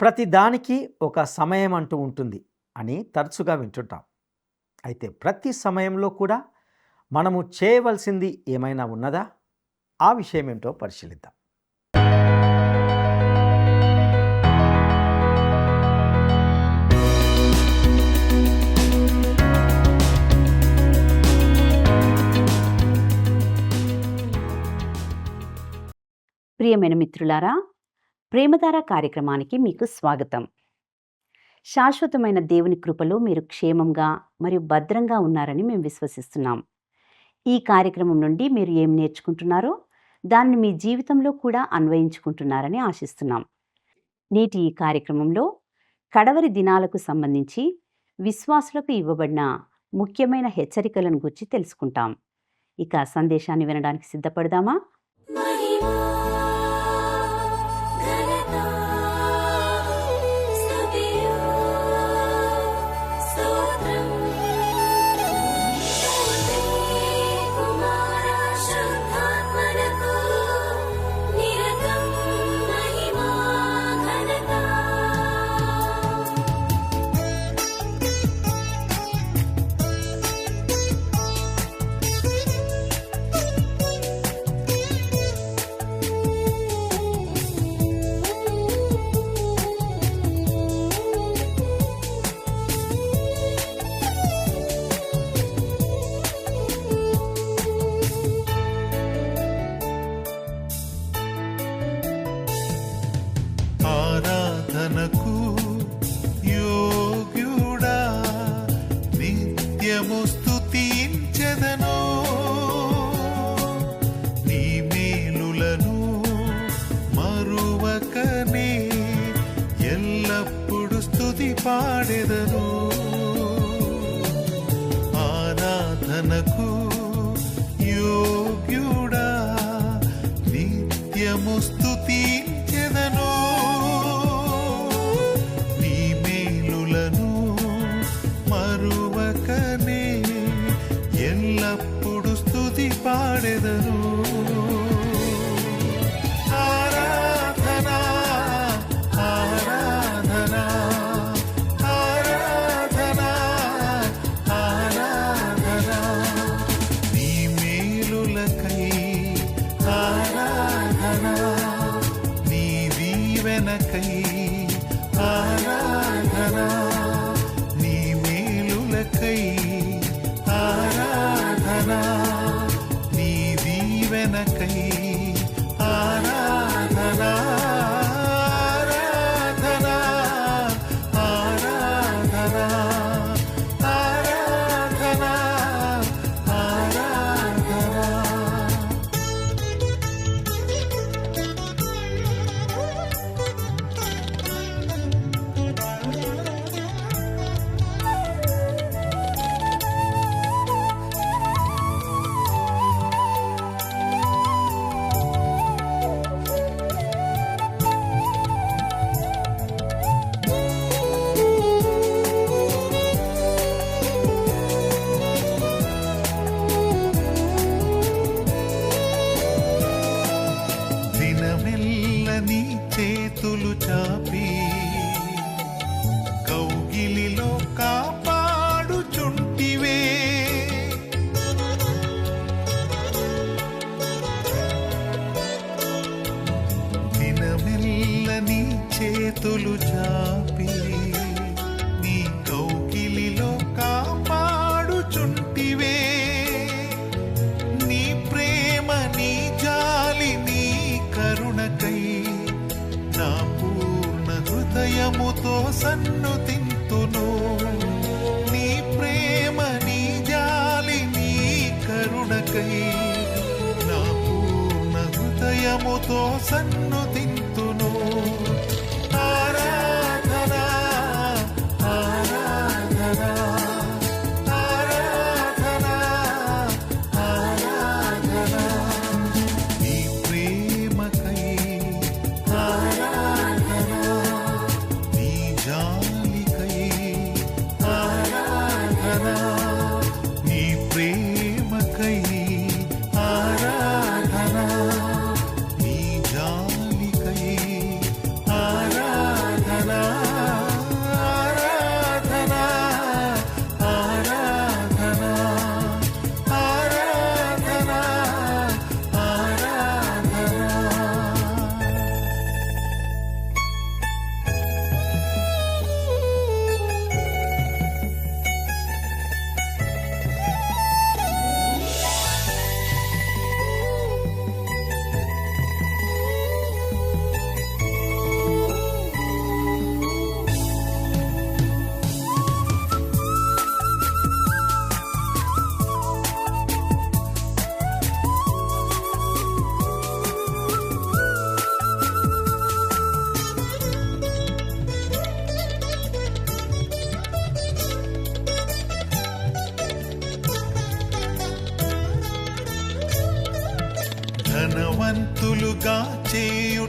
ప్రతి దానికి ఒక సమయం అంటూ ఉంటుంది అని తరచుగా వింటుంటాం. అయితే ప్రతి సమయంలో కూడా మనము చేయవలసింది ఏమైనా ఉన్నదా? ఆ విషయం ఏంటో పరిశీలిద్దాం. ప్రియమైన మిత్రులారా, ప్రేమధార కార్యక్రమానికి మీకు స్వాగతం. శాశ్వతమైన దేవుని కృపలో మీరు క్షేమంగా మరియు భద్రంగా ఉన్నారని మేము విశ్వసిస్తున్నాం. ఈ కార్యక్రమం నుండి మీరు ఏం నేర్చుకుంటున్నారో దాన్ని మీ జీవితంలో కూడా అన్వయించుకుంటున్నారని ఆశిస్తున్నాం. నేటి ఈ కార్యక్రమంలో కడవరి దినాలకు సంబంధించి విశ్వాసులకు ఇవ్వబడిన ముఖ్యమైన హెచ్చరికలను గురించి తెలుసుకుంటాం. ఇక సందేశాన్ని వినడానికి సిద్ధపడదామా? ఆరాధనకు యోగ్యుడా నిత్యము స్తుతించెదను, నీ మేలులను మరువకనే ఎల్లప్పుడు స్తుతి పాడెదను. ఆరాధనకు యోగ్యుడా నిత్యము స్తుతించెదను, మరువకనే ఎల్లప్పుడు స్తుతి పాడెదను. ఆరాధనా ఆరాధనా ఆరాధనా ఆరాధనా, నీ మేలులకై ఆరాధనా, నీ దీవెనకై ఆరాధనా, ఆరాధనా, నీ దీవెనకై ఆరాధనా, ఆరాధనా ఆరాధనా ఆరాధనా ఆరాధనా. దినమెల్ల నీ చేతులు చాపి కౌగిలిలో కాపాడుచుంటివే, దినమెల్ల నీ చేతులు చాపి నీ కౌగిలిలో కాపాడుచుంటివే, నీ ప్రేమ నీ జాలి నీ కరుణకై నా పూర్ణ హృదయముతో సన్నుతింతును, నీ ప్రేమ నీ జాలి నీ కరుణకై నా పూర్ణ హృదయముతో సన్నుతింతును. ఆరాధనా ఆరాధనా ఆరాధనా ఆరాధనా, నీ ప్రేమకై ఆరాధనా, నీ జాలికై ఆరాధనా, నీ ప్రేమకై ఆరాధనా, నీ జాలికై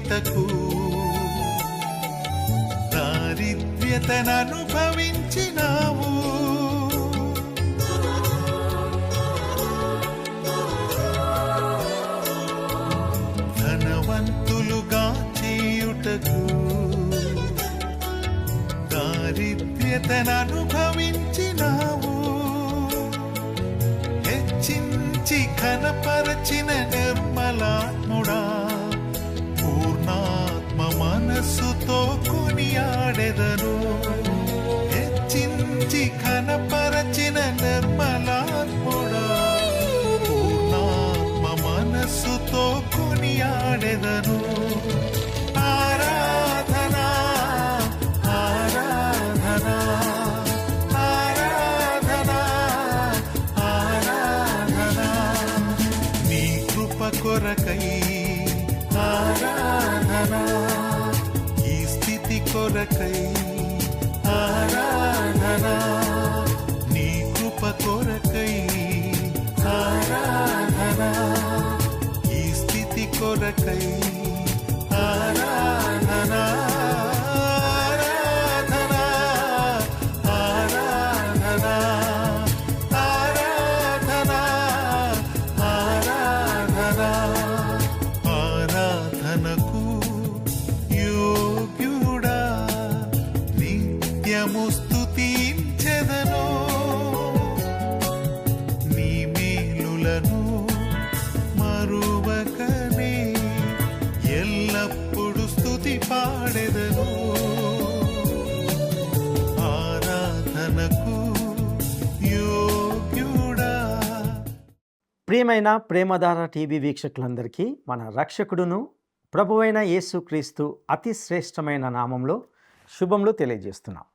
చేయుటకు దారిద్ర్యతననుభవించినావు. ధనవంతులుగా చేయుటకు దారిద్ర్యతననుభవించినావు. హెచ్చించి ఘనపరచిన నిర్మలాత్ముడా, పూర్ణాత్మ మనస్సుతో కొనియాడెదను. హెచ్చించి ఘనపరచిన నిర్మలాత్ముడా, పూర్ణాత్మ మనస్సుతో కొనియాడెదను. ఆరాధనా ఆరాధనా ఆరాధనా ఆరాధనా నీ కృప కొరకై ఆరాధనా, ఈ స్థితి కొరకై ఆరాధనా, నీ కృప కొరకై ఆరాధనా, ఈ స్థితి కొరకై ఆరాధనా ఆరాధనా ఆరాధనా ఆరాధనా ఆరాధనా ఆరాధనకు యోగ్యుడా, నిత్యము స్తుతించెదను. నీ మేలులను మరువకనే ఎల్లప్పుడు స్తుతి పాడెదను. ఆరాధనకు యోగ్యుడా. ప్రియమైన ప్రేమధార టీవీ వీక్షకులందరికీ మన రక్షకుడును ప్రభువైన యేసుక్రీస్తు అతి శ్రేష్టమైన నామంలో శుభములు తెలియజేస్తున్నాం.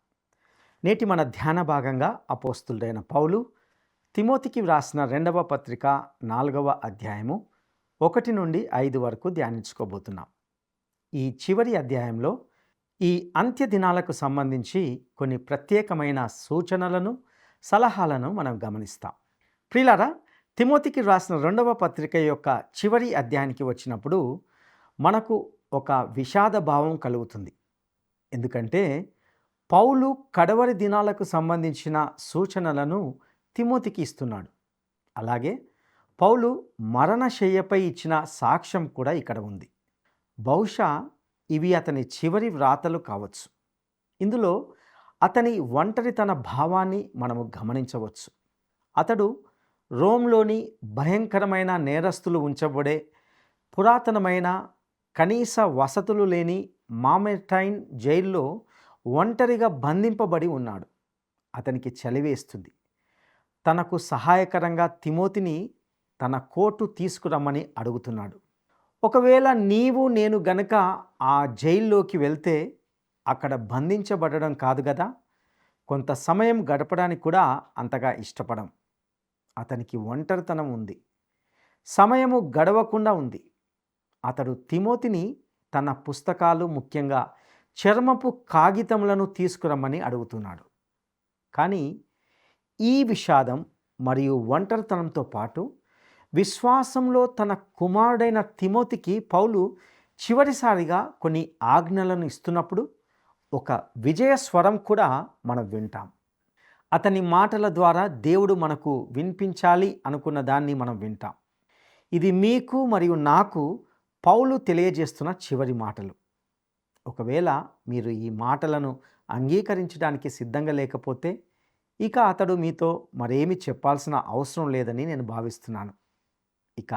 నేటి మన ధ్యాన భాగంగా అపోస్తులుడైన పౌలు తిమోతికి వ్రాసిన 2వ పత్రిక 4వ అధ్యాయము 1 నుండి 5 వరకు ధ్యానించుకోబోతున్నాం. ఈ చివరి అధ్యాయంలో ఈ అంత్య దినాలకు సంబంధించి కొన్ని ప్రత్యేకమైన సూచనలను, సలహాలను మనం గమనిస్తాం. ప్రియులారా, తిమోతికి వ్రాసిన 2వ పత్రిక యొక్క చివరి అధ్యాయానికి వచ్చినప్పుడు మనకు ఒక విషాద భావం కలుగుతుంది. ఎందుకంటే పౌలు కడవరి దినాలకు సంబంధించిన సూచనలను తిమోతికి ఇస్తున్నాడు. అలాగే పౌలు మరణశయ్యపై ఇచ్చిన సాక్ష్యం కూడా ఇక్కడ ఉంది. బహుశా ఇవి అతని చివరి వ్రాతలు కావచ్చు. ఇందులో అతని ఒంటరితన భావాన్ని మనము గమనించవచ్చు. అతడు రోమ్లోని భయంకరమైన నేరస్తులు ఉంచబడే పురాతనమైన కనీస వసతులు లేని మామెటైన్ జైల్లో ఒంటరిగా బంధింపబడి ఉన్నాడు. అతనికి చలివేస్తుంది. తనకు సహాయకరంగా తిమోతిని తన కోటు తీసుకురమ్మని అడుగుతున్నాడు. ఒకవేళ నీవు నేను గనక ఆ జైల్లోకి వెళ్తే అక్కడ బంధించబడడం కాదు కదా, కొంత సమయం గడపడానికి కూడా అంతగా ఇష్టపడం. అతనికి ఒంటరితనం ఉంది, సమయము గడవకుండా ఉంది. అతడు తిమోతిని తన పుస్తకాలు, ముఖ్యంగా చర్మపు కాగితములను తీసుకురమ్మని అడుగుతున్నాడు. కానీ ఈ విషాదం మరియు ఒంటరితనంతో పాటు విశ్వాసంలో తన కుమారుడైన తిమోతికి పౌలు చివరిసారిగా కొన్ని ఆజ్ఞలను ఇస్తున్నప్పుడు ఒక విజయ స్వరం కూడా మనం వింటాం. అతని మాటల ద్వారా దేవుడు మనకు వినిపించాలి అనుకున్న దాన్ని మనం వింటాం. ఇది మీకు మరియు నాకు పౌలు తెలియజేస్తున్న చివరి మాటలు. ఒకవేళ మీరు ఈ మాటలను అంగీకరించడానికి సిద్ధంగా లేకపోతే ఇక అతడు మీతో మరేమి చెప్పాల్సిన అవసరం లేదని నేను భావిస్తున్నాను. ఇక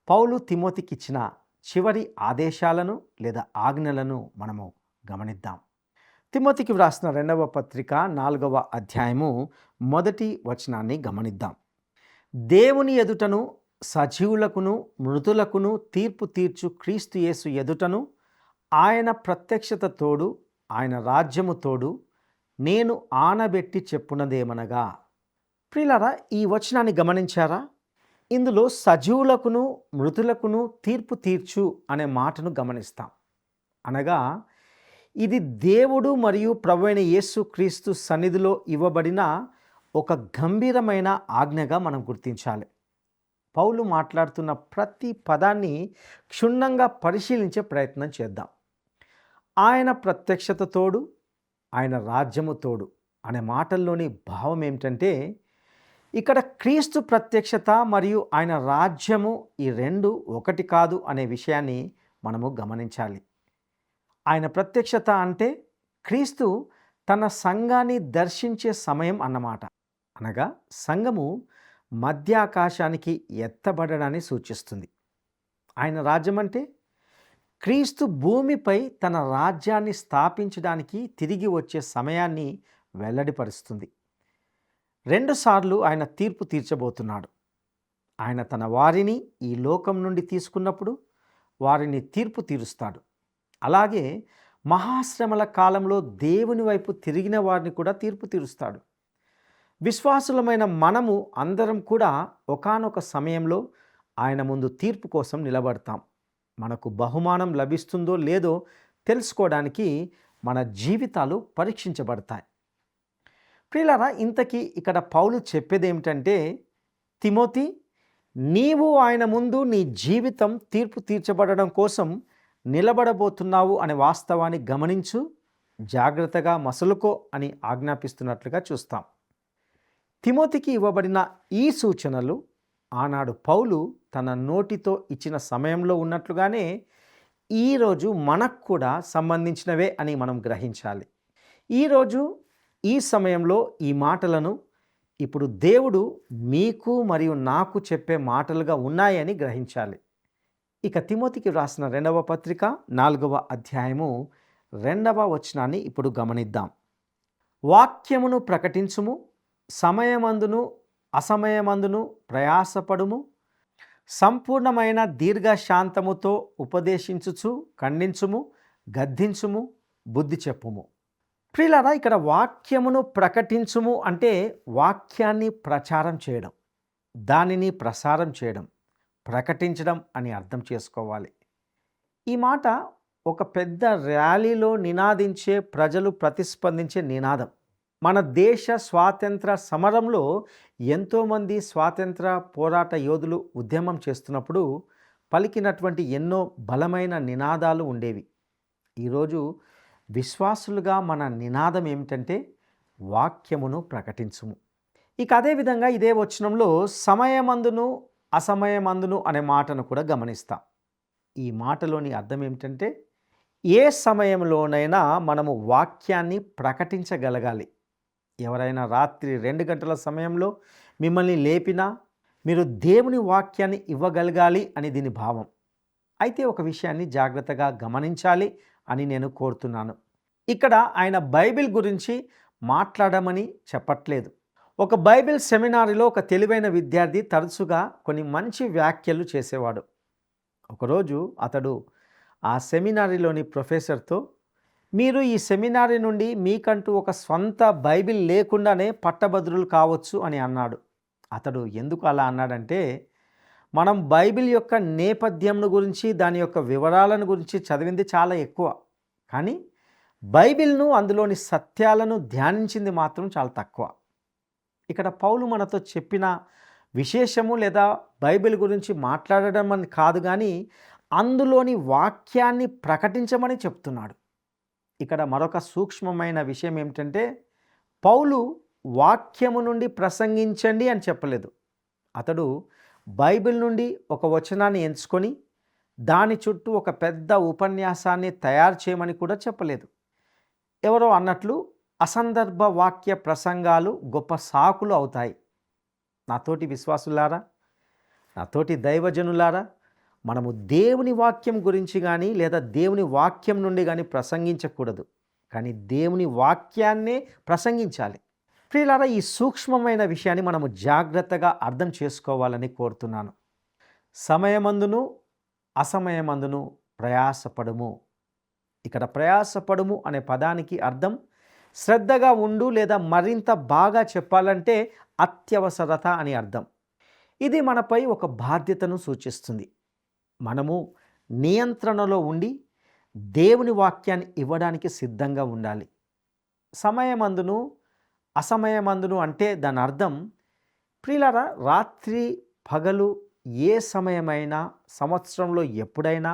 పౌలు తిమోతికి ఇచ్చిన చివరి ఆదేశాలను లేదా ఆజ్ఞలను మనము గమనిద్దాం. తిమోతికి వ్రాసిన 2వ పత్రిక 4వ అధ్యాయము 1వ వచనాన్ని గమనిద్దాం. దేవుని ఎదుటను సజీవులకును మృతులకును తీర్పు తీర్చు క్రీస్తు యేసు ఎదుటను ఆయన ప్రత్యక్షత తోడు, ఆయన రాజ్యము తోడు, నేను ఆనబెట్టి చెప్పున్నదేమనగా. ప్రియులారా, ఈ వచనాన్ని గమనించారా? ఇందులో సజీవులకును మృతులకును తీర్పు తీర్చు అనే మాటను గమనిస్తాం. అనగా ఇది దేవుడు మరియు ప్రభువైన యేసు క్రీస్తు సన్నిధిలో ఇవ్వబడిన ఒక గంభీరమైన ఆజ్ఞగా మనం గుర్తించాలి. పౌలు మాట్లాడుతున్న ప్రతి పదాన్ని క్షుణ్ణంగా పరిశీలించే ప్రయత్నం చేద్దాం. ఆయన ప్రత్యక్షత తోడు, ఆయన రాజ్యము తోడు అనే మాటల్లోని భావం ఏమిటంటే, ఇక్కడ క్రీస్తు ప్రత్యక్షత మరియు ఆయన రాజ్యము ఈ రెండు ఒకటి కాదు అనే విషయాన్ని మనము గమనించాలి. ఆయన ప్రత్యక్షత అంటే క్రీస్తు తన సంఘాన్ని దర్శించే సమయం అన్నమాట. అనగా సంఘము మధ్యాకాశానికి ఎత్తబడడాన్ని సూచిస్తుంది. ఆయన రాజ్యం అంటే క్రీస్తు భూమిపై తన రాజ్యాన్ని స్థాపించడానికి తిరిగి వచ్చే సమయాన్ని వెల్లడిపరుస్తుంది. 2 సార్లు ఆయన తీర్పు తీర్చబోతున్నాడు. ఆయన తన వారిని ఈ లోకం నుండి తీసుకున్నప్పుడు వారిని తీర్పు తీరుస్తాడు. అలాగే మహాశ్రమల కాలంలో దేవుని వైపు తిరిగిన వారిని కూడా తీర్పు తీరుస్తాడు. విశ్వాసులమైన మనము అందరం కూడా ఒకానొక సమయంలో ఆయన ముందు తీర్పు కోసం నిలబడతాం. మనకు బహుమానం లభిస్తుందో లేదో తెలుసుకోవడానికి మన జీవితాలు పరీక్షించబడతాయి. ప్రియులారా, ఇంతకీ ఇక్కడ పౌలు చెప్పేది ఏమిటంటే, తిమోతి, నీవు ఆయన ముందు నీ జీవితం తీర్పు తీర్చబడడం కోసం నిలబడబోతున్నావు అనే వాస్తవాన్ని గమనించు, జాగ్రత్తగా మసలుకో అని ఆజ్ఞాపిస్తున్నట్లుగా చూస్తాం. తిమోతికి ఇవ్వబడిన ఈ సూచనలు ఆనాడు పౌలు తన నోటితో ఇచ్చిన సమయంలో ఉన్నట్లుగానే ఈరోజు మనకు కూడా సంబంధించినవే అని మనం గ్రహించాలి. ఈరోజు ఈ సమయంలో ఈ మాటలను ఇప్పుడు దేవుడు మీకు మరియు నాకు చెప్పే మాటలుగా ఉన్నాయని గ్రహించాలి. ఇక తిమోతికి వ్రాసిన 2వ పత్రిక 4వ అధ్యాయము 2వ వచనాన్ని ఇప్పుడు గమనిద్దాం. వాక్యమును ప్రకటించుము, సమయమందును అసమయమందును ప్రయాసపడుము, సంపూర్ణమైన దీర్ఘశాంతముతో ఉపదేశించుచు ఖండించుము, గద్దించుము, బుద్ధి చెప్పుము. ప్రియులారా, ఇక్కడ వాక్యమును ప్రకటించుము అంటే వాక్యాన్ని ప్రచారం చేయడం, దానిని ప్రసారం చేయడం, ప్రకటించడం అని అర్థం చేసుకోవాలి. ఈ మాట ఒక పెద్ద ర్యాలీలో నినాదించే, ప్రజలు ప్రతిస్పందించే నినాదం. మన దేశ స్వాతంత్ర సమరంలో ఎంతోమంది స్వాతంత్ర పోరాట యోధులు ఉద్యమం చేస్తున్నప్పుడు పలికినటువంటి ఎన్నో బలమైన నినాదాలు ఉండేవి. ఈరోజు విశ్వాసులుగా మన నినాదం ఏమిటంటే వాక్యమును ప్రకటించుము. ఇక అదేవిధంగా ఇదే వచనంలో సమయమందును అసమయమందును అనే మాటను కూడా గమనిస్తాం. ఈ మాటలోని అర్థం ఏమిటంటే, ఏ సమయంలోనైనా మనము వాక్యాన్ని ప్రకటించగలగాలి. ఎవరైనా రాత్రి 2 గంటల సమయంలో మిమ్మల్ని లేపినా మీరు దేవుని వాక్యాన్ని ఇవ్వగలగాలి అని దీని భావం. అయితే ఒక విషయాన్ని జాగ్రత్తగా గమనించాలి అని నేను కోరుతున్నాను. ఇక్కడ ఆయన బైబిల్ గురించి మాట్లాడమని చెప్పట్లేదు. ఒక బైబిల్ సెమినారిలో ఒక తెలివైన విద్యార్థి తరచుగా కొన్ని మంచి వ్యాఖ్యలు చేసేవాడు. ఒకరోజు అతడు ఆ సెమినారిలోని ప్రొఫెసర్తో, మీరు ఈ సెమినారీ నుండి మీకంటూ ఒక స్వంత బైబిల్ లేకుండానే పట్టభద్రులు కావచ్చు అని అన్నాడు. అతడు ఎందుకు అలా అన్నాడంటే, మనం బైబిల్ యొక్క నేపథ్యంను గురించి, దాని యొక్క వివరాలను గురించి చదివింది చాలా ఎక్కువ, కానీ బైబిల్ను, అందులోని సత్యాలను ధ్యానించింది మాత్రం చాలా తక్కువ. ఇక్కడ పౌలు మనతో చెప్పిన విశేషము లేదా బైబిల్ గురించి మాట్లాడడం అని కాదు, కానీ అందులోని వాక్యాన్ని ప్రకటించమని చెప్తున్నాడు. ఇక్కడ మరొక సూక్ష్మమైన విషయం ఏమిటంటే, పౌలు వాక్యము నుండి ప్రసంగించండి అని చెప్పలేదు. అతడు బైబిల్ నుండి ఒక వచనాన్ని ఎంచుకొని దాని చుట్టూ ఒక పెద్ద ఉపన్యాసాన్ని తయారు చేయమని కూడా చెప్పలేదు. ఎవరో అన్నట్లు అసందర్భ వాక్య ప్రసంగాలు గొప్ప సాకులు అవుతాయి. నాతోటి విశ్వాసులారా, నాతోటి దైవజనులారా, మనము దేవుని వాక్యం గురించి కానీ లేదా దేవుని వాక్యం నుండి కానీ ప్రసంగించకూడదు, కానీ దేవుని వాక్యాన్నే ప్రసంగించాలి. ప్రియులారా, ఈ సూక్ష్మమైన విషయాన్ని మనము జాగ్రత్తగా అర్థం చేసుకోవాలని కోరుతున్నాను. సమయమందును అసమయమందును ప్రయాసపడుము. ఇక్కడ ప్రయాసపడుము అనే పదానికి అర్థం శ్రద్ధగా ఉండు లేదా మరింత బాగా చెప్పాలంటే అత్యవసరత అని అర్థం. ఇది మనపై ఒక బాధ్యతను సూచిస్తుంది. మనము నియంత్రణలో ఉండి దేవుని వాక్యాన్ని ఇవ్వడానికి సిద్ధంగా ఉండాలి. సమయమందును అసమయమందును అంటే దాని అర్థం, ప్రియులారా, రాత్రి పగలు ఏ సమయమైనా, సంవత్సరంలో ఎప్పుడైనా,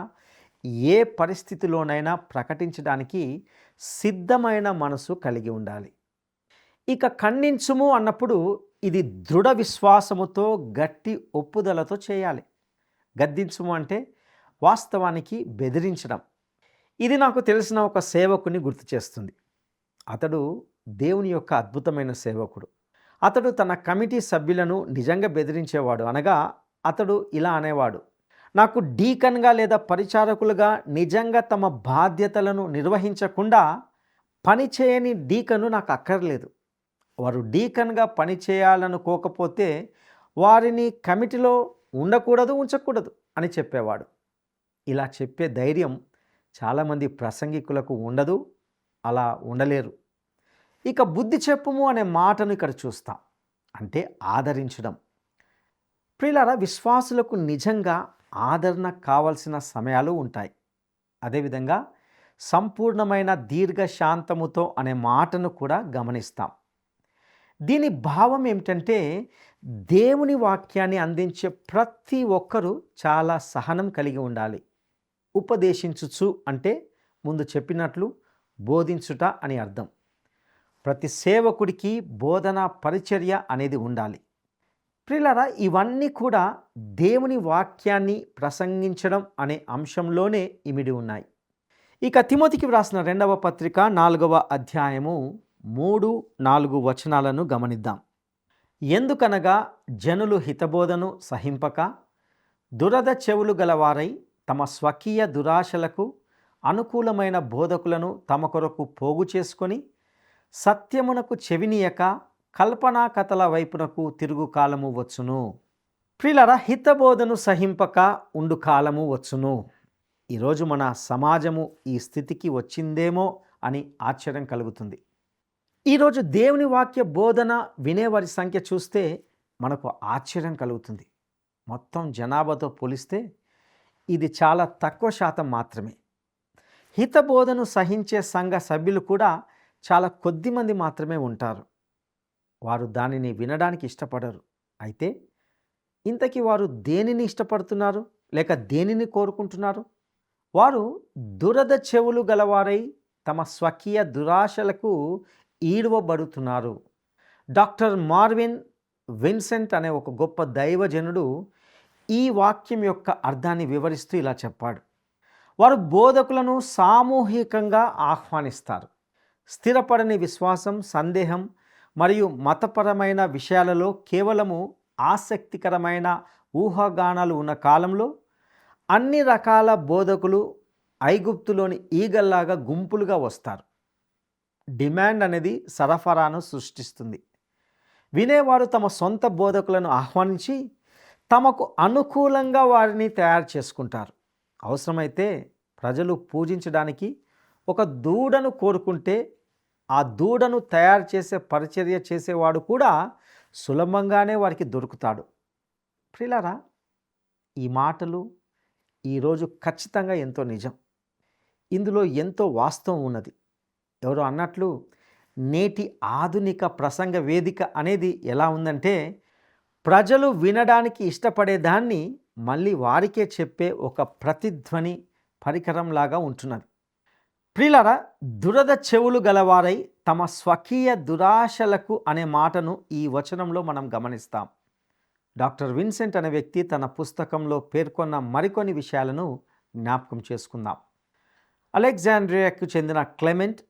ఏ పరిస్థితిలోనైనా ప్రకటించడానికి సిద్ధమైన మనసు కలిగి ఉండాలి. ఇక ఖండించుము అన్నప్పుడు ఇది దృఢ విశ్వాసముతో, గట్టి ఒప్పుదలతో చేయాలి. గద్దించుము అంటే వాస్తవానికి బెదిరించడం. ఇది నాకు తెలిసిన ఒక సేవకుని గుర్తు చేస్తుంది. అతడు దేవుని యొక్క అద్భుతమైన సేవకుడు. అతడు తన కమిటీ సభ్యులను నిజంగా బెదిరించేవాడు. అనగా అతడు ఇలా అనేవాడు, నాకు డీకన్గా లేదా పరిచారకులుగా నిజంగా తమ బాధ్యతలను నిర్వహించకుండా పనిచేయని డీకను నాకు అక్కర్లేదు. వారు డీకన్గా పని చేయాలనుకోకపోతే వారిని కమిటీలో ఉండకూడదు, ఉంచకూడదు అని చెప్పేవాడు. ఇలా చెప్పే ధైర్యం చాలామంది ప్రసంగికులకు ఉండదు, అలా ఉండలేరు. ఇక బుద్ధి చెప్పుము అనే మాటను ఇక్కడ చూస్తాం. అంటే ఆదరించడం. ప్రియులారా, విశ్వాసులకు నిజంగా ఆదరణ కావలసిన సమయాలు ఉంటాయి. అదేవిధంగా సంపూర్ణమైన దీర్ఘశాంతముతో అనే మాటను కూడా గమనిస్తాం. దీని భావం ఏమిటంటే దేవుని వాక్యాన్ని అందించే ప్రతి ఒక్కరూ చాలా సహనం కలిగి ఉండాలి. ఉపదేశించుచు అంటే ముందు చెప్పినట్లు బోధించుట అని అర్థం. ప్రతి సేవకుడికి బోధన పరిచర్య అనేది ఉండాలి. ప్రియులారా, ఇవన్నీ కూడా దేవుని వాక్యాన్ని ప్రసంగించడం అనే అంశంలోనే ఇమిడి ఉన్నాయి. ఇక తిమోతికి వ్రాసిన 2వ పత్రిక 4వ అధ్యాయము 3-4 వచనాలను గమనిద్దాం. ఎందుకనగా జనులు హితబోధను సహింపక దురద చెవులు గలవారై తమ స్వకీయ దురాశలకు అనుకూలమైన బోధకులను తమ కొరకు పోగు చేసుకొని సత్యమునకు చెవినీయక కల్పనా కథల వైపునకు తిరుగు కాలము వచ్చును. ప్రియులారా, హితబోధను సహింపక ఉండు కాలము వచ్చును. ఈరోజు మన సమాజము ఈ స్థితికి వచ్చిందేమో అని ఆశ్చర్యం కలుగుతుంది. ఈరోజు దేవుని వాక్య బోధన వినేవారి సంఖ్య చూస్తే మనకు ఆశ్చర్యం కలుగుతుంది. మొత్తం జనాభాతో పోలిస్తే ఇది చాలా తక్కువ శాతం మాత్రమే. హితబోధను సహించే సంఘ సభ్యులు కూడా చాలా కొద్ది మంది మాత్రమే ఉంటారు. వారు దానిని వినడానికి ఇష్టపడరు. అయితే ఇంతకీ వారు దేనిని ఇష్టపడుతున్నారు లేక దేనిని కోరుకుంటున్నారు? వారు దురద చెవులు గలవారై తమ స్వకీయ దురాశలకు ఈడవబడుతున్నారు. డాక్టర్ మార్విన్ విన్సెంట్ అనే ఒక గొప్ప దైవజనుడు ఈ వాక్యం యొక్క అర్థాన్ని వివరిస్తూ ఇలా చెప్పాడు. వారు బోధకులను సామూహికంగా ఆహ్వానిస్తారు. స్థిరపడని విశ్వాసం, సందేహం మరియు మతపరమైన విషయాలలో కేవలము ఆసక్తికరమైన ఊహాగానాలు ఉన్న కాలంలో అన్ని రకాల బోధకులు ఐగుప్తులోని ఈగల్లాగా గుంపులుగా వస్తారు. డిమాండ్ అనేది సరఫరాను సృష్టిస్తుంది. వినేవారు తమ సొంత బోధకులను ఆహ్వానించి తమకు అనుకూలంగా వారిని తయారు చేసుకుంటారు. అవసరమైతే ప్రజలు పూజించడానికి ఒక దూడను కోరుకుంటే ఆ దూడను తయారు చేసే పరిచర్య చేసేవాడు కూడా సులభంగానే వారికి దొరుకుతాడు. ప్రియులారా, ఈ మాటలు ఈరోజు ఖచ్చితంగా ఎంతో నిజం. ఇందులో ఎంతో వాస్తవం ఉన్నది. ఎవరో అన్నట్లు నేటి ఆధునిక ప్రసంగ వేదిక అనేది ఎలా ఉందంటే ప్రజలు వినడానికి ఇష్టపడేదాన్ని మళ్ళీ వారికే చెప్పే ఒక ప్రతిధ్వని పరికరంలాగా ఉంటున్నది. ప్రియులారా, దురద చెవులు గలవారై తమ స్వకీయ దురాశలకు అనే మాటను ఈ వచనంలో మనం గమనిస్తాం. డాక్టర్ విన్సెంట్ అనే వ్యక్తి తన పుస్తకంలో పేర్కొన్న మరికొన్ని విషయాలను జ్ఞాపకం చేసుకుందాం. అలెగ్జాండ్రియాకు చెందిన క్లెమెంట్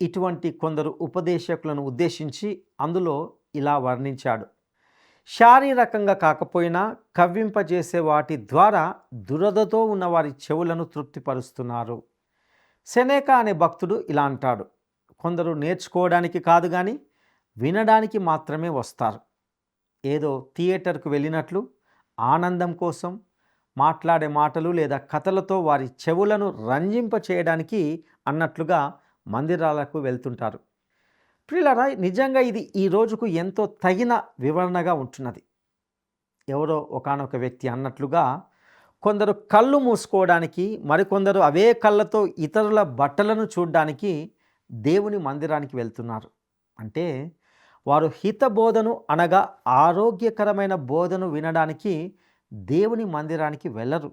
ఇటువంటి కొందరు ఉపదేశకులను ఉద్దేశించి అందులో ఇలా వర్ణించాడు. శారీరకంగా కాకపోయినా కవ్వింపజేసే వాటి ద్వారా దురదతో ఉన్న వారి చెవులను తృప్తిపరుస్తున్నారు. సెనేకా అనే భక్తుడు ఇలా అంటాడు, కొందరు నేర్చుకోవడానికి కాదు కానీ వినడానికి మాత్రమే వస్తారు. ఏదో థియేటర్కు వెళ్ళినట్లు ఆనందం కోసం మాట్లాడే మాటలు లేదా కథలతో వారి చెవులను రంజింప చేయడానికి అన్నట్లుగా మందిరాలకు వెళ్తుంటారు. ప్రియులారా, నిజంగా ఇది ఈ రోజుకు ఎంతో తగిన వివరణగా ఉంటున్నది. ఎవరో ఒకానొక వ్యక్తి అన్నట్లుగా కొందరు కళ్ళు మూసుకోవడానికి, మరికొందరు అవే కళ్ళతో ఇతరుల బట్టలను చూడడానికి దేవుని మందిరానికి వెళ్తున్నారు. అంటే వారు హిత బోధను అనగా ఆరోగ్యకరమైన బోధను వినడానికి దేవుని మందిరానికి వెళ్ళరు.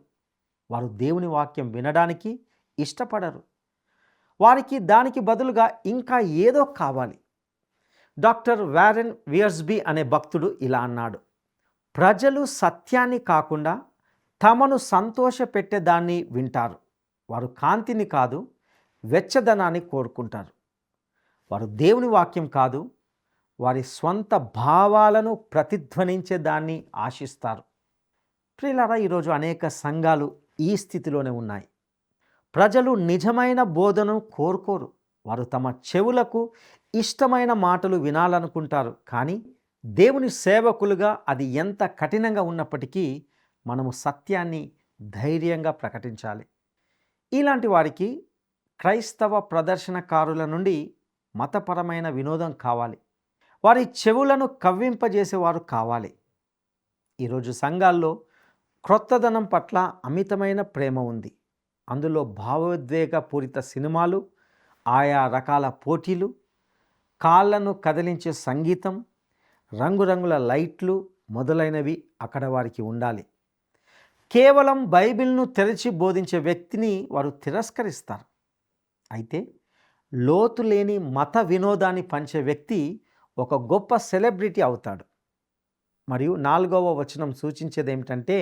వారు దేవుని వాక్యం వినడానికి ఇష్టపడరు. వారికి దానికి బదులుగా ఇంకా ఏదో కావాలి. డాక్టర్ వారెన్ వియర్స్బీ అనే భక్తుడు ఇలా అన్నాడు: ప్రజలు సత్యాన్ని కాకుండా తమను సంతోషపెట్టేదాన్ని వింటారు. వారు కాంతిని కాదు, వెచ్చదనాన్ని కోరుకుంటారు. వారు దేవుని వాక్యం కాదు, వారి స్వంత భావాలను ప్రతిధ్వనించే దాన్ని ఆశిస్తారు. ప్రియులారా, ఈరోజు అనేక సంఘాలు ఈ స్థితిలోనే ఉన్నాయి. ప్రజలు నిజమైన బోధను కోరుకోరు. వారు తమ చెవులకు ఇష్టమైన మాటలు వినాలనుకుంటారు. కానీ దేవుని సేవకులుగా అది ఎంత కఠినంగా ఉన్నప్పటికీ మనము సత్యాన్ని ధైర్యంగా ప్రకటించాలి. ఇలాంటి వారికి క్రైస్తవ ప్రదర్శనకారుల నుండి మతపరమైన వినోదం కావాలి. వారి చెవులను కవ్వింపజేసేవారు కావాలి. ఈరోజు సంఘాల్లో క్రొత్తదనం పట్ల అమితమైన ప్రేమ ఉంది. అందులో భావోద్వేగ పూరిత సినిమాలు, ఆయా రకాల పోటీలు, కాళ్ళను కదిలించే సంగీతం, రంగురంగుల లైట్లు మొదలైనవి అక్కడ వారికి ఉండాలి. కేవలం బైబిల్ను తెరిచి బోధించే వ్యక్తిని వారు తిరస్కరిస్తారు. అయితే లోతు లేని మత వినోదాన్ని పంచే వ్యక్తి ఒక గొప్ప సెలబ్రిటీ అవుతాడు. మరియు 4వ వచనం సూచించేది ఏమిటంటే,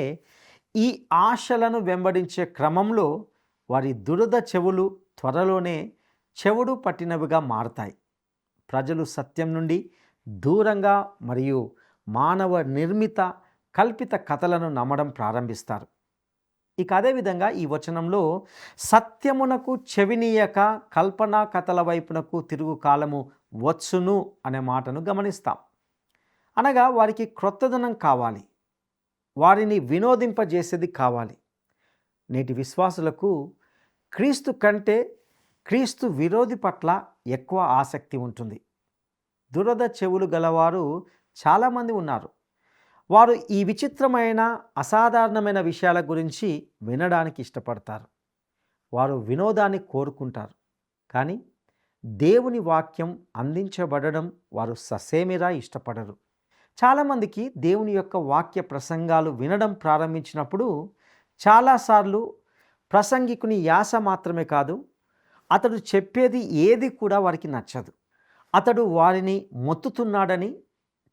ఈ ఆశలను వెంబడించే క్రమంలో వారి దురద చెవులు త్వరలోనే చెవుడు పట్టినవిగా మారతాయి. ప్రజలు సత్యం నుండి దూరంగా మరియు మానవ నిర్మిత కల్పిత కథలను నమ్మడం ప్రారంభిస్తారు. ఇక అదేవిధంగా ఈ వచనంలో సత్యమునకు చెవినీయక కల్పనా కథల వైపునకు తిరుగు కాలము వచ్చును అనే మాటను గమనిస్తాం. అనగా వారికి క్రొత్తదనం కావాలి, వారిని వినోదింపజేసేది కావాలి. నేటి విశ్వాసులకు క్రీస్తు కంటే క్రీస్తు విరోధి పట్ల ఎక్కువ ఆసక్తి ఉంటుంది. దురద చెవులు గలవారు చాలామంది ఉన్నారు. వారు ఈ విచిత్రమైన అసాధారణమైన విషయాల గురించి వినడానికి ఇష్టపడతారు. వారు వినోదాన్ని కోరుకుంటారు. కానీ దేవుని వాక్యం అందించబడడం వారు ససేమిరా ఇష్టపడరు. చాలామందికి దేవుని యొక్క వాక్య ప్రసంగాలు వినడం ప్రారంభించినప్పుడు చాలాసార్లు ప్రసంగికుని యాస మాత్రమే కాదు, అతడు చెప్పేది ఏది కూడా వారికి నచ్చదు. అతడు వారిని మొత్తుతున్నాడని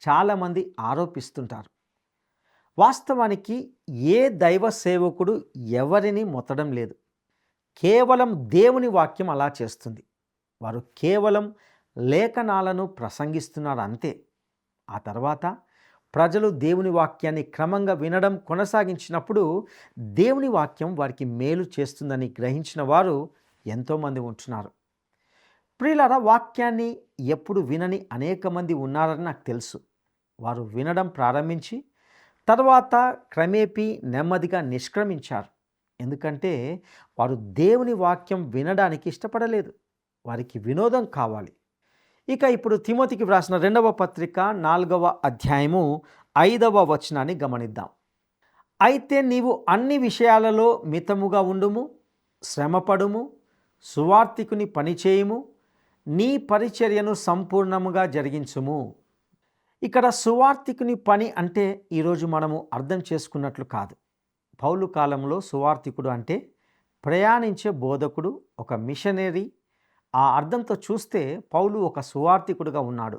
చాలామంది ఆరోపిస్తుంటారు. వాస్తవానికి ఏ దైవ సేవకుడు ఎవరిని మొత్తడం లేదు. కేవలం దేవుని వాక్యం అలా చేస్తుంది. వారు కేవలం లేఖనాలను ప్రసంగిస్తున్నారు అంతే. ఆ తర్వాత ప్రజలు దేవుని వాక్యాన్ని క్రమంగా వినడం కొనసాగించినప్పుడు దేవుని వాక్యం వారికి మేలు చేస్తుందని గ్రహించిన వారు ఎంతోమంది ఉంటున్నారు. ప్రియులారా, వాక్యాన్ని ఎప్పుడు వినని అనేక మంది ఉన్నారని నాకు తెలుసు. వారు వినడం ప్రారంభించి తర్వాత క్రమేపీ నెమ్మదిగా నిష్క్రమించారు. ఎందుకంటే వారు దేవుని వాక్యం వినడానికి ఇష్టపడలేదు. వారికి వినోదం కావాలి. ఇక ఇప్పుడు తిమోతికి వ్రాసిన 2వ పత్రిక 4వ అధ్యాయము 5వ వచనాన్ని గమనిద్దాం. అయితే నీవు అన్ని విషయాలలో మితముగా ఉండుము, శ్రమపడుము, సువార్తికుని పనిచేయుము, నీ పరిచర్యను సంపూర్ణముగా జరిగించుము. ఇక్కడ సువార్తికుని పని అంటే ఈరోజు మనము అర్థం చేసుకున్నట్లు కాదు. పౌలు కాలంలో సువార్తికుడు అంటే ప్రయాణించే బోధకుడు, ఒక మిషనరీ. ఆ అర్థంతో చూస్తే పౌలు ఒక సువార్తికుడుగా ఉన్నాడు.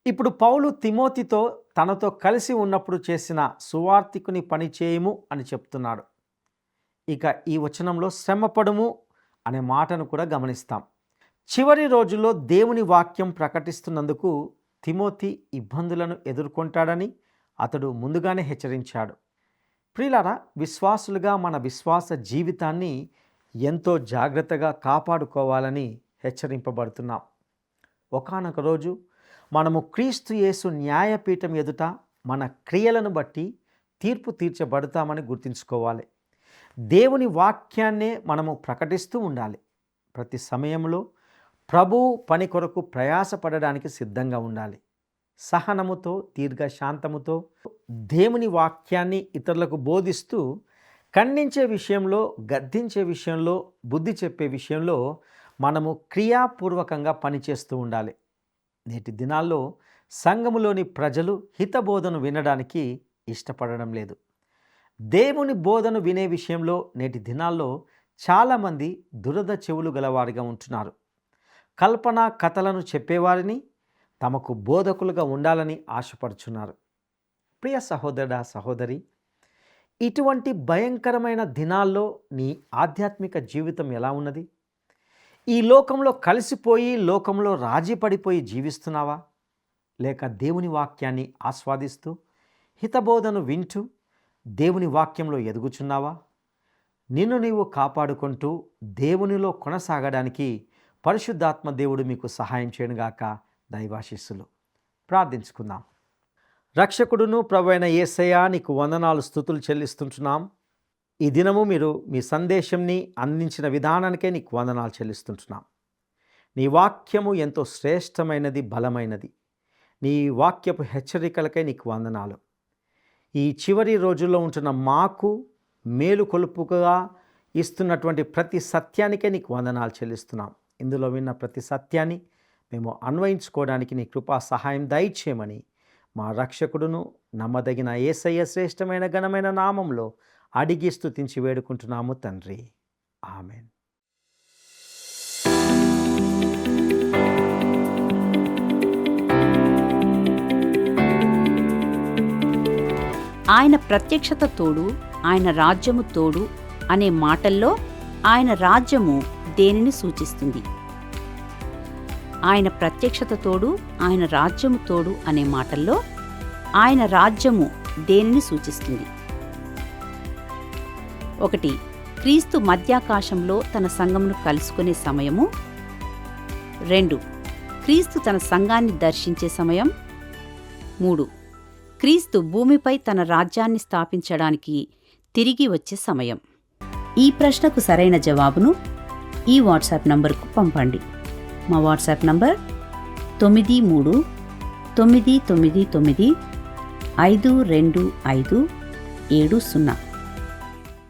ఇప్పుడు పౌలు తిమోతితో తనతో కలిసి ఉన్నప్పుడు చేసిన సువార్తికుని పని చేయము అని చెప్తున్నాడు. ఇక ఈ వచనంలో శ్రమపడుము అనే మాటను కూడా గమనిస్తాం. చివరి రోజుల్లో దేవుని వాక్యం ప్రకటిస్తున్నందుకు తిమోతి ఇబ్బందులను ఎదుర్కొంటాడని అతడు ముందుగానే హెచ్చరించాడు. ప్రియులారా, విశ్వాసులుగా మన విశ్వాస జీవితాన్ని ఎంతో జాగ్రత్తగా కాపాడుకోవాలని హెచ్చరింపబడుతున్నాం. ఒకానొక రోజు మనము క్రీస్తు యేసు న్యాయపీఠం ఎదుట మన క్రియలను బట్టి తీర్పు తీర్చబడతామని గుర్తుంచుకోవాలి. దేవుని వాక్యాన్నే మనము ప్రకటిస్తూ ఉండాలి. ప్రతి సమయంలో ప్రభు పని కొరకు ప్రయాసపడడానికి సిద్ధంగా ఉండాలి. సహనముతో, దీర్ఘశాంతముతో దేవుని వాక్యాన్ని ఇతరులకు బోధిస్తూ, ఖండించే విషయంలో, గద్దించే విషయంలో, బుద్ధి చెప్పే విషయంలో మనము క్రియాపూర్వకంగా పనిచేస్తూ ఉండాలి. నేటి దినాల్లో సంఘములోని ప్రజలు హితబోధను వినడానికి ఇష్టపడడం లేదు. దేవుని బోధను వినే విషయంలో నేటి దినాల్లో చాలామంది దురద చెవులు గలవారిగా ఉంటున్నారు. కల్పన కథలను చెప్పేవారిని తమకు బోధకులుగా ఉండాలని ఆశపడుచున్నారు. ప్రియ సహోదరుడా సహోదరి, ఇటువంటి భయంకరమైన దినాల్లో నీ ఆధ్యాత్మిక జీవితం ఎలా ఉన్నది? ఈ లోకంలో కలిసిపోయి లోకంలో రాజీ పడిపోయి జీవిస్తున్నావా? లేక దేవుని వాక్యాన్ని ఆస్వాదిస్తూ హితబోధను వింటూ దేవుని వాక్యంలో ఎదుగుచున్నావా? నిన్ను నీవు కాపాడుకుంటూ దేవునిలో కొనసాగడానికి పరిశుద్ధాత్మ దేవుడు మీకు సహాయం చేయనుగాక. దైవాశీస్సులు. ప్రార్థించుకుందాం. రక్షకుడును ప్రభువైన యేసయ్యా, నీకు వందనాలు స్తుతులు చెల్లిస్తుంటున్నాం. ఈ దినము మీరు మీ సందేశంని అందించిన విధానానికే నీకు వందనాలు చెల్లిస్తుంటున్నాం. నీ వాక్యము ఎంతో శ్రేష్టమైనది, బలమైనది. నీ వాక్యపు హెచ్చరికలకై నీకు వందనాలు. ఈ చివరి రోజుల్లో ఉంటున్న మాకు మేలు కొలుపుగా ఇస్తున్నటువంటి ప్రతి సత్యానికే నీకు వందనాలు చెల్లిస్తున్నాం. ఇందులో విన్న ప్రతి సత్యాన్ని మేము అన్వయించుకోవడానికి నీ కృపా సహాయం దయచేయమని మా రక్షకుడును నమ్మదగిన యేసయ్య శ్రేష్టమైన ఘనమైన నామంలో అడిగి స్తుతించి వేడుకుంటున్నాము తండ్రి. ఆమెన్. ఆయన ప్రత్యక్షత తోడు, ఆయన రాజ్యము తోడు అనే మాటల్లో ఆయన రాజ్యము దేనిని సూచిస్తుంది? ఆయన ప్రత్యక్షత తోడు, ఆయన రాజ్యము తోడు అనే మాటల్లో ఆయన రాజ్యము దేనిని సూచిస్తుంది? 1. క్రీస్తు మధ్యాకాశంలో తన సంఘమును కలుసుకునే సమయము. 2. క్రీస్తు తన సంఘాన్ని దర్శించే సమయం. 3. క్రీస్తు భూమిపై తన రాజ్యాన్ని స్థాపించడానికి తిరిగి వచ్చే సమయం. ఈ ప్రశ్నకు సరైన జవాబును ఈ వాట్సాప్ నంబర్కు పంపండి. మా వాట్సాప్ నంబర్ 9399952570.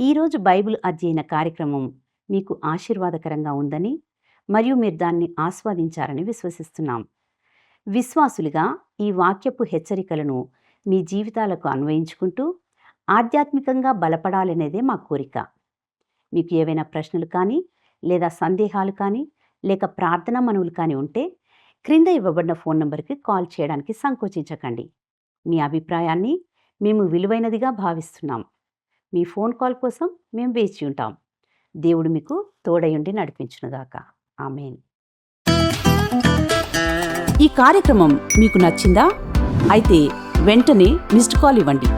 ఈరోజు బైబిల్ అధ్యయన కార్యక్రమం మీకు ఆశీర్వాదకరంగా ఉందని మరియు మీరు దాన్ని ఆస్వాదించారని విశ్వసిస్తున్నాం. విశ్వాసులుగా ఈ వాక్యపు హెచ్చరికలను మీ జీవితాలకు అన్వయించుకుంటూ ఆధ్యాత్మికంగా బలపడాలనేదే మా కోరిక. మీకు ఏవైనా ప్రశ్నలు కానీ లేదా సందేహాలు కానీ లేక ప్రార్థనా మనవులు కానీ ఉంటే క్రింద ఇవ్వబడిన ఫోన్ నంబర్కి కాల్ చేయడానికి సంకోచించకండి. మీ అభిప్రాయాన్ని మేము విలువైనదిగా భావిస్తున్నాం. మీ ఫోన్ కాల్ కోసం మేము వేచి ఉంటాం. దేవుడు మీకు తోడయుండి నడిపించునుగాక. ఆమేన్. ఈ కార్యక్రమం మీకు నచ్చిందా? అయితే వెంటనే మిస్డ్ కాల్ ఇవ్వండి.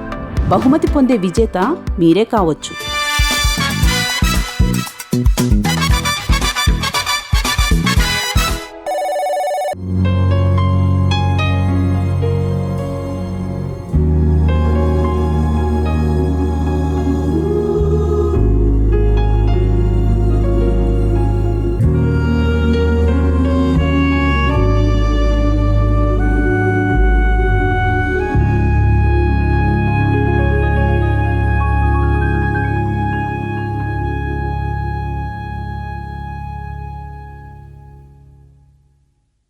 బహుమతి పొందే విజేత మీరే కావచ్చు.